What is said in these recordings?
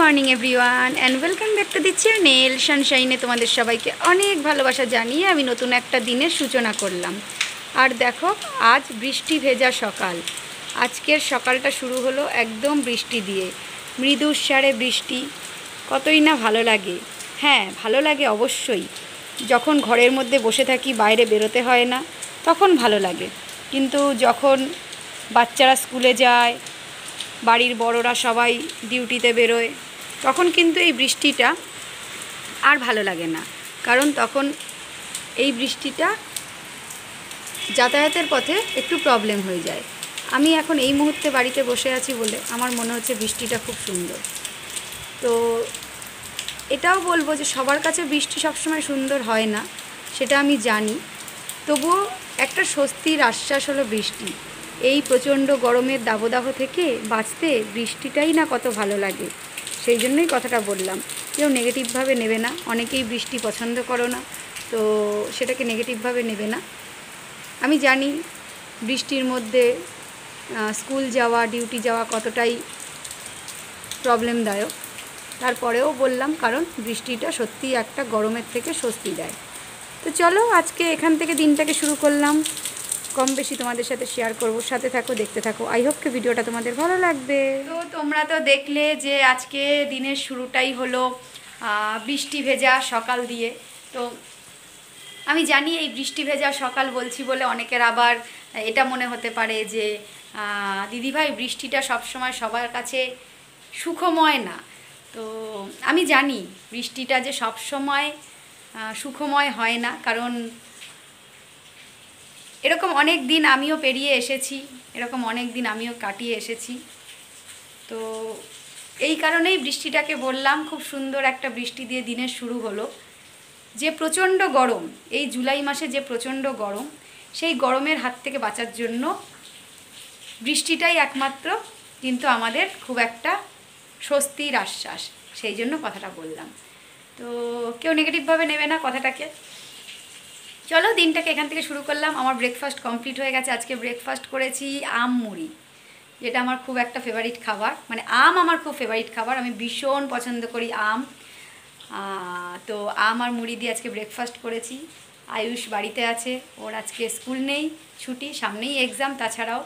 Morning everyone and welcome back to the channel সানশাইনে। তোমাদের সবাইকে অনেক ভালোবাসা জানিয়ে আমি নতুন একটা দিনের সূচনা করলাম। আর দেখো, আজ বৃষ্টি ভেজা সকাল। আজকের সকালটা শুরু হলো একদম বৃষ্টি দিয়ে, মৃদু স্বরে বৃষ্টি। কতই না ভালো লাগে। হ্যাঁ, ভালো লাগে অবশ্যই। যখন ঘরের মধ্যে বসে থাকি, বাইরে বেরোতে হয় না, তখন ভালো লাগে। কিন্তু যখন বাচ্চারা স্কুলে যায়, বাড়ির বড়রা সবাই ডিউটিতে বেরোয়, তখন কিন্তু এই বৃষ্টিটা আর ভালো লাগে না। কারণ তখন এই বৃষ্টিটা যাতায়াতের পথে একটু প্রবলেম হয়ে যায়। আমি এখন এই মুহূর্তে বাড়িতে বসে আছি বলে আমার মনে হচ্ছে বৃষ্টিটা খুব সুন্দর। তো এটাও বলবো যে সবার কাছে বৃষ্টি সবসময় সুন্দর হয় না, সেটা আমি জানি। তবুও একটা স্বস্তির আশ্বাস হলো বৃষ্টি। এই প্রচণ্ড গরমের দাবদাহ থেকে বাঁচতে বৃষ্টিটাই না কত ভালো লাগে। সেই জন্যই কথাটা বললাম। কেউ নেগেটিভভাবে নেবে না। অনেকেই বৃষ্টি পছন্দ করো না, তো সেটাকে নেগেটিভভাবে নেবে না। আমি জানি বৃষ্টির মধ্যে স্কুল যাওয়া, ডিউটি যাওয়া কতটাই প্রবলেমদায়ক। তারপরেও বললাম, কারণ বৃষ্টিটা সত্যিই একটা গরমের থেকে স্বস্তি দেয়। তো চলো, আজকে এখান থেকে দিনটাকে শুরু করলাম। কম বেশি তোমাদের সাথে শেয়ার করব, সাথে থাকো, দেখতে থাকো। আই হোপ কি ভিডিওটা তোমাদের ভালো লাগবে। তো তোমরা তো দেখলে যে আজকে দিনের শুরুটাই হলো বৃষ্টি ভেজা সকাল দিয়ে। তো আমি জানি এই বৃষ্টি ভেজা সকাল বলছি বলে অনেকের আবার এটা মনে হতে পারে যে দিদিভাই, বৃষ্টিটা সবসময় সবার কাছে সুখময় না। তো আমি জানি বৃষ্টিটা যে সবসময় সুখময় হয় না, কারণ এরকম অনেক দিন আমিও পেরিয়ে এসেছি, এরকম অনেক দিন আমিও কাটিয়ে এসেছি। তো এই কারণেই বৃষ্টিটাকে বললাম, খুব সুন্দর একটা বৃষ্টি দিয়ে দিনের শুরু হলো। যে প্রচণ্ড গরম, এই জুলাই মাসে যে প্রচণ্ড গরম, সেই গরমের হাত থেকে বাঁচার জন্য বৃষ্টিটাই একমাত্র কিন্তু আমাদের খুব একটা স্বস্তির আশ্বাস। সেই জন্য কথাটা বললাম। তো কেউ নেগেটিভভাবে নেবে না কথাটাকে। চলো, দিনটাকে এখান থেকে শুরু করলাম। আমার ব্রেকফাস্ট কমপ্লিট হয়ে গেছে। আজকে ব্রেকফাস্ট করেছি আম মুড়ি, যেটা আমার খুব একটা ফেভারিট খাবার। মানে আম আমার খুব ফেভারিট খাবার, আমি ভীষণ পছন্দ করি আম। তো আম আর মুড়ি দিয়ে আজকে ব্রেকফাস্ট করেছি। আয়ুষ বাড়িতে আছে, ওর আজকে স্কুল নেই, ছুটি, সামনেই এক্সাম। তাছাড়াও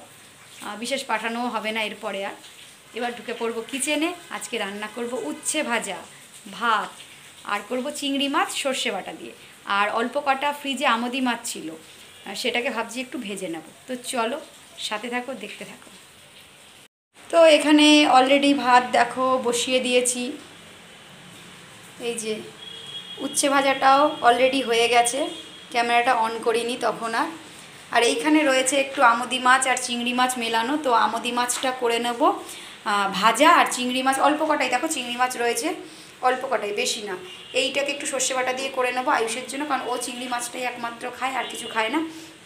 বিশেষ পাঠানোও হবে না এরপরে আর। এবার ঢুকে পড়বো কিচেনে। আজকে রান্না করব উচ্ছে ভাজা, ভাত, আর করব চিংড়ি মাছ সর্ষে বাটা দিয়ে। আর অল্প কটা ফ্রিজে আমোদি মাছ ছিল, সেটাকে ভাবছি একটু ভেজে নেব। তো চলো, সাথে থাকো, দেখতে থাকো। তো এখানে অলরেডি ভাত দেখো বসিয়ে দিয়েছি। এই যে উচ্ছে ভাজাটাও অলরেডি হয়ে গেছে, ক্যামেরাটা অন করিনি তখন। আর এইখানে রয়েছে একটু আমোদি মাছ আর চিংড়ি মাছ মেলানো। তো আমোদি মাছটা করে নেব ভাজা, আর চিংড়ি মাছ অল্প কটাই, দেখো চিংড়ি মাছ রয়েছে অল্প কটাই, বেশি না। এইটাকে একটু সর্ষে বাটা দিয়ে করে নেবো আয়ুষের জন্য, কারণ ও চিংড়ি মাছটাই একমাত্র খায়, আর কিছু খায় না।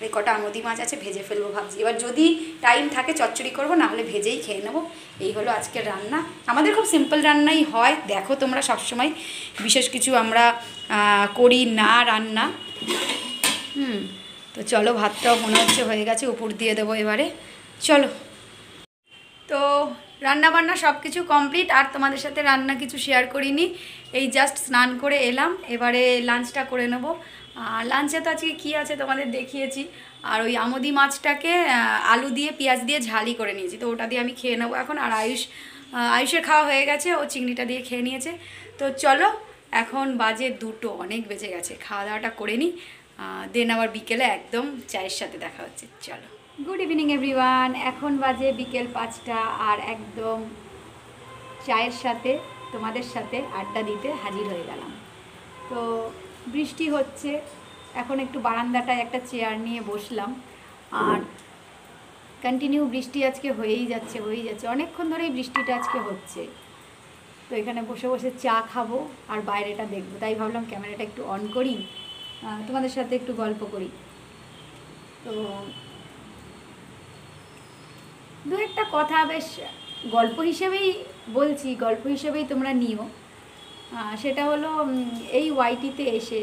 এই কটা আমোদি মাছ আছে, ভেজে ফেলবো ভাবছি। এবার যদি টাইম থাকে চচ্চড়ি করবো, না হলে ভেজেই খেয়ে নেবো। এই হলো আজকের রান্না। আমাদের খুব সিম্পল রান্নাই হয়, দেখো তোমরা সবসময়। বিশেষ কিছু আমরা করি না রান্না। তো চলো, ভাতটাও মনে হচ্ছে হয়ে গেছে, উপর দিয়ে দেবো এবারে। চলো, তো রান্নাবান্না সব কিছু কমপ্লিট। আর তোমাদের সাথে রান্না কিছু শেয়ার করিনি, এই জাস্ট স্নান করে এলাম। এবারে লাঞ্চটা করে নেবো। লাঞ্চে তো আজকে কী আছে তোমাদের দেখিয়েছি। আর ওই আমোদি মাছটাকে আলু দিয়ে পেঁয়াজ দিয়ে ঝালি করে নিয়েছি, তো ওটা দিয়ে আমি খেয়ে নেবো এখন। আর আয়ুষের খাওয়া হয়ে গেছে, ও চিংড়িটা দিয়ে খেয়ে নিয়েছে। তো চলো, এখন বাজে 2টো, অনেক বেজে গেছে। খাওয়া দাওয়াটা করে নিই, দেন আবার বিকেলে একদম চায়ের সাথে দেখা হচ্ছে। চলো, গুড ইভিনিং এভরিওয়ান। এখন বাজে বিকেল 5টা, আর একদম চায়ের সাথে তোমাদের সাথে আড্ডা দিতে হাজির হয়ে গেলাম। তো বৃষ্টি হচ্ছে, এখন একটু বারান্দাটায় একটা চেয়ার নিয়ে বসলাম। আর কন্টিনিউ বৃষ্টি আজকে হয়েই যাচ্ছে অনেকক্ষণ ধরেই বৃষ্টিটা আজকে হচ্ছে। তো এখানে বসে বসে চা খাবো আর বাইরেটা দেখবো, তাই ভাবলাম ক্যামেরাটা একটু অন করি, তোমাদের সাথে একটু গল্প করি। তো দু একটা কথা বেশ গল্প হিসেবেই বলছি, গল্প হিসেবেই তোমরা নিও। সেটা হলো, এই ওয়াইটিতে এসে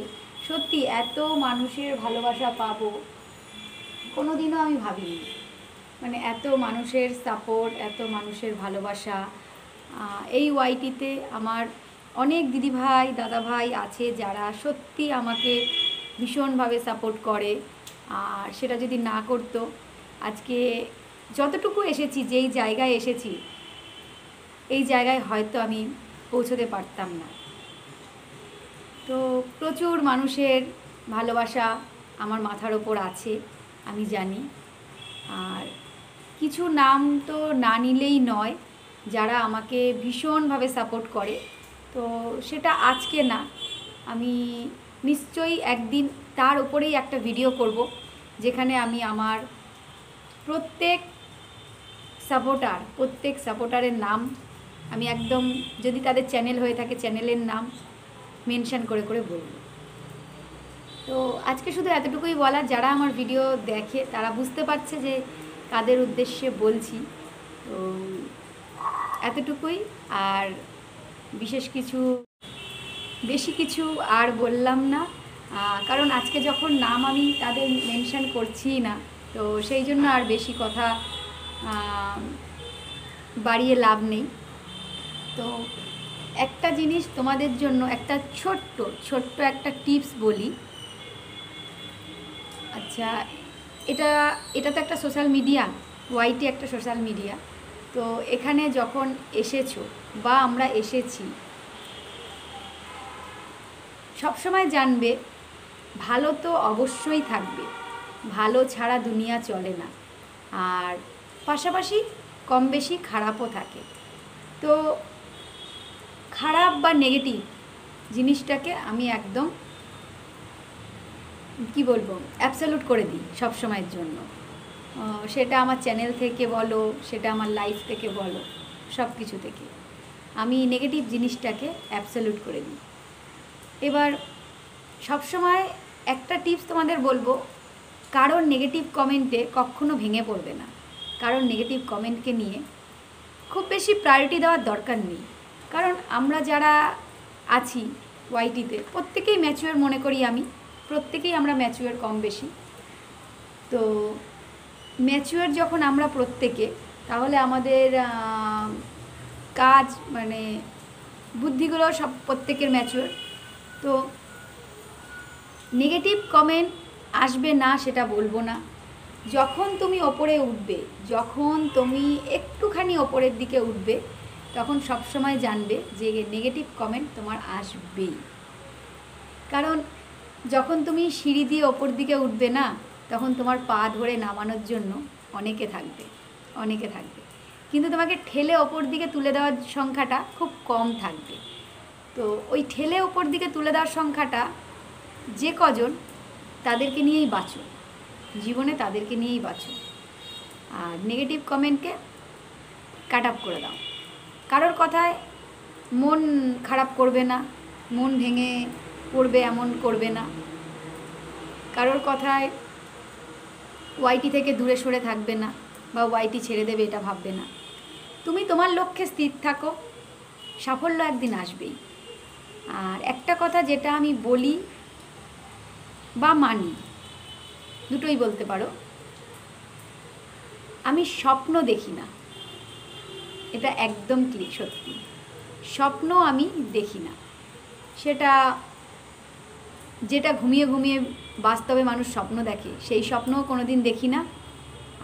সত্যি এত মানুষের ভালোবাসা পাবো কোনো দিনও আমি ভাবিনি। মানে এত মানুষের সাপোর্ট, এত মানুষের ভালোবাসা, এই ওয়াইটিতে আমার অনেক দিদিভাই দাদাভাই আছে যারা সত্যি আমাকে ভীষণভাবে সাপোর্ট করে। আর সেটা যদি না করতো, আজকে যতটুকু এসেছি, যেই জায়গায় এসেছি, এই জায়গায় হয়তো আমি পৌঁছতে পারতাম না। তো প্রচুর মানুষের ভালোবাসা আমার মাথার ওপর আছে, আমি জানি। আর কিছু নাম তো না নিলেই নয়, যারা আমাকে ভীষণভাবে সাপোর্ট করে। তো সেটা আজকে না, আমি নিশ্চয়ই একদিন তার উপরেই একটা ভিডিও করব, যেখানে আমি আমার প্রত্যেক সাপোর্টারের নাম আমি একদম, যদি তাদের চ্যানেল হয়ে থাকে চ্যানেলের নাম মেনশন করে করে বলবো। তো আজকে শুধু এতটুকুই বলার, যারা আমার ভিডিও দেখে তারা বুঝতে পারছে যে কাদের উদ্দেশ্যে বলছি। তো এতটুকুই, আর বেশি কিছু আর বললাম না। কারণ আজকে যখন নাম আমি তাদের মেনশন করছি না, তো সেই জন্য আর বেশি কথা বাড়িয়ে লাভ নেই। তো একটা জিনিস তোমাদের জন্য, একটা ছোট্ট একটা টিপস বলি। আচ্ছা, এটা তো একটা সোশ্যাল মিডিয়া, ওয়াইটি একটা সোশ্যাল মিডিয়া। তো এখানে যখন এসেছো বা আমরা এসেছি, সবসময় জানবে ভালো তো অবশ্যই থাকবে, ভালো ছাড়া দুনিয়া চলে না। আর পাশাপাশি কম বেশি খারাপও থাকে। তো খারাপ বা নেগেটিভ জিনিসটাকে আমি একদম কি বলবো, অ্যাবসলিউট করে দিই সব সময়ের জন্য। সেটা আমার চ্যানেল থেকে বলো, সেটা আমার লাইফ থেকে বলো, সব কিছু থেকে আমি নেগেটিভ জিনিসটাকে অ্যাবসলিউট করে দিই। এবার সবসময় একটা টিপস তোমাদের বলবো, কারোর নেগেটিভ কমেন্টে কখনো ভেঙে পড়বে না। কারোর নেগেটিভ কমেন্টকে নিয়ে খুব বেশি প্রায়োরিটি দেওয়ার দরকার নেই। কারণ আমরা যারা আছি ওয়াইটিতে প্রত্যেকেই ম্যাচিওর মনে করি আমি, প্রত্যেকেই আমরা ম্যাচিওর কম বেশি। তো ম্যাচিওর যখন আমরা প্রত্যেকে, তাহলে আমাদের কাজ মানে বুদ্ধিগুলো সব প্রত্যেকের ম্যাচিওর। তো নেগেটিভ কমেন্ট আসবে না সেটা বলবো না। যখন তুমি ওপরে উঠবে, যখন তুমি একটুখানি ওপরের দিকে উঠবে, তখন সবসময় জানবে যে নেগেটিভ কমেন্ট তোমার আসবেই। কারণ যখন তুমি সিঁড়ি দিয়ে ওপর দিকে উঠবে না, তখন তোমার পা ধরে নামানোর জন্য অনেকে থাকবে। কিন্তু তোমাকে ঠেলে ওপর দিকে তুলে দেওয়ার সংখ্যাটা খুব কম থাকবে। তো ওই ঠেলে ওপর দিকে তুলে দেওয়ার সংখ্যাটা যে কজন, তাদেরকে নিয়েই বাঁচো, জীবনে তাদেরকে নিয়েই বাঁচো। আর নেগেটিভ কমেন্টকে কাট আপ করে দাও। কারোর কথায় মন খারাপ করবে না, মন ভেঙে পড়বে এমন করবে না। কারোর কথায় ওয়াইটি থেকে দূরে সরে থাকবে না বা ওয়াইটি ছেড়ে দেবে এটা ভাববে না। তুমি তোমার লক্ষ্যে স্থির থাকো, সাফল্য একদিন আসবেই। আর একটা কথা যেটা আমি বলি বা মানি, দুটোই বলতে পারো, আমি স্বপ্ন দেখি না। এটা একদম ক্লিক সত্যি, স্বপ্ন আমি দেখি না। সেটা যেটা ঘুমিয়ে ঘুমিয়ে বাস্তবে মানুষ স্বপ্ন দেখে, সেই স্বপ্নও কোনো দিন দেখি না।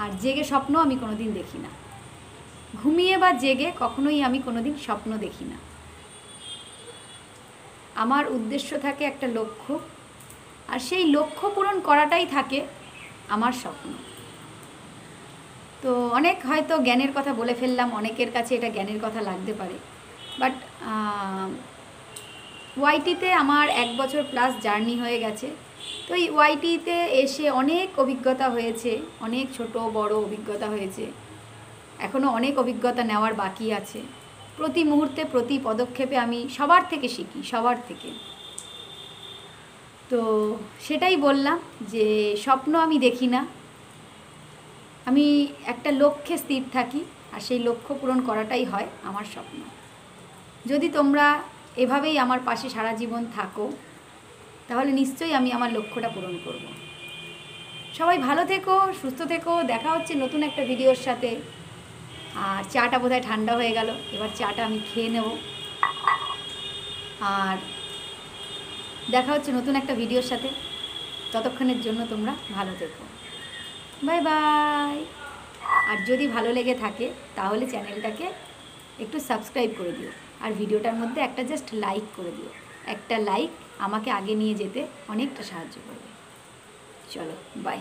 আর জেগে স্বপ্ন আমি কোনো দিন দেখি না। ঘুমিয়ে বা জেগে কখনোই আমি কোনো দিন স্বপ্ন দেখি না। আমার উদ্দেশ্য থাকে একটা লক্ষ্য, আর সেই লক্ষ্য পূরণ করাটাই থাকে আমার স্বপ্ন। তো অনেক হয়তো জ্ঞানের কথা বলে ফেললাম, অনেকের কাছে এটা জ্ঞানের কথা লাগতে পারে, বাট ওয়াইটিতে আমার 1 বছর প্লাস জার্নি হয়ে গেছে। তো এই ওয়াইটিতে এসে অনেক অভিজ্ঞতা হয়েছে, অনেক ছোট বড় অভিজ্ঞতা হয়েছে, এখনও অনেক অভিজ্ঞতা নেওয়ার বাকি আছে। প্রতি মুহূর্তে প্রতি পদক্ষেপে আমি সবার থেকে শিখি, সবার থেকে। তো সেটাই বললাম যে স্বপ্ন আমি দেখি না, আমি একটা লক্ষ্যে স্থির থাকি, আর সেই লক্ষ্য পূরণ করাটাই হয় আমার স্বপ্ন। যদি তোমরা এভাবেই আমার পাশে সারা জীবন থাকো, তাহলে নিশ্চয়ই আমি আমার লক্ষ্যটা পূরণ করব। সবাই ভালো থেকো, সুস্থ থেকো। দেখা হচ্ছে নতুন একটা ভিডিওর সাথে। আর চাটা বোধহয় ঠান্ডা হয়ে গেল, এবার চাটা আমি খেয়ে নেব। আর দেখা হচ্ছে নতুন একটা ভিডিওর সাথে, ততক্ষণের জন্য তোমরা ভালো থেকো, বাই বাই। আর যদি ভালো লেগে থাকে তাহলে চ্যানেলটাকে একটু সাবস্ক্রাইব করে দিও, আর ভিডিওটার মধ্যে একটা জাস্ট লাইক করে দিও। একটা লাইক আমাকে আগে নিয়ে যেতে অনেকটা সাহায্য করবে। চলো বাই।